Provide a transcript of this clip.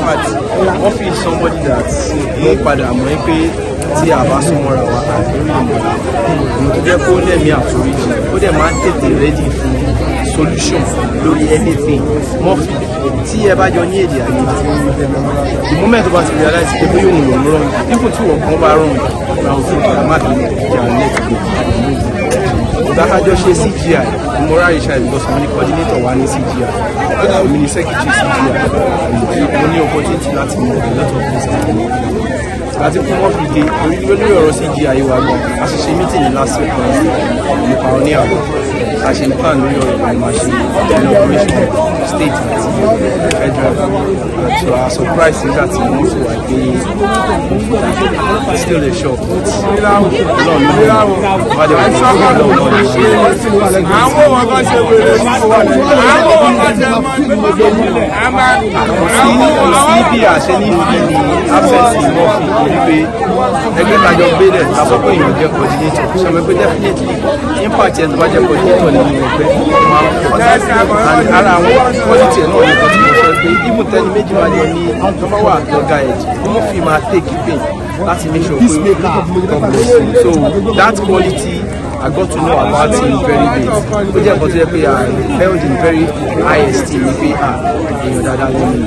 fact, Murphy is somebody that wọ́n padà mọ̀ pé tí a bá súnmọ́ ra wa àgbẹ̀rí ìmọ̀lá tó jẹ́ kó lẹ́mí àforíjì ó dẹ̀ máa ń tètè ready fún solution lórí anything. Murphy tí ẹ bá jọ ní èdè àyè the moment tó bá ti realize pé bóyá òun lòún wrong even tí wọ́n kan bá wrong na òfin ìjà má bí ìjà let go ìdájọ́ ṣe CGI moral richard because mo ní coordinator wa ní CGI mo ní secretary CGI mo ní opportunity láti mọ a lot of things láti fún wọn fi gé lórí ọ̀rọ̀ CGI wa gan a ṣe ṣe meeting last week nípa oní àbọ̀ a ṣe ń plan lórí ọ̀rọ̀ ìgbà máa ṣe operation state àti federal so our surprise nígbà tí wọ́n fi wà gbé still a shock but lọ́ọ̀ ló wà dé wọ́n ti fi lọ́ọ̀ lọ́ọ̀ lè ṣe àwọn wọn kan ṣe wèrè àwọn wọn kan ṣe sí bí àṣẹ ní fi ní absence Murphy wípé ẹgbẹ́ ìtajọ gbélẹ̀ ta sọ pé èèyàn jẹ́ coordinator ṣọmọ pé definitely impact ẹ̀ tó bá jẹ́ coordinator nínú ẹgbẹ́ máa ń pọ̀ and ara àwọn quality ẹ̀ náà ní kọ́tí mo sọ pé even tẹ́ni méjì wá jọ ní tọ́mọ́ wà lọ́gà ẹ̀ Murphy máa take pain láti make sure pé God bless you so that quality I got to know about him very late. Ó jẹ́ nǹkan tó yẹ pé I held in very high esteem ní pé èèyàn dáadáa ló ní.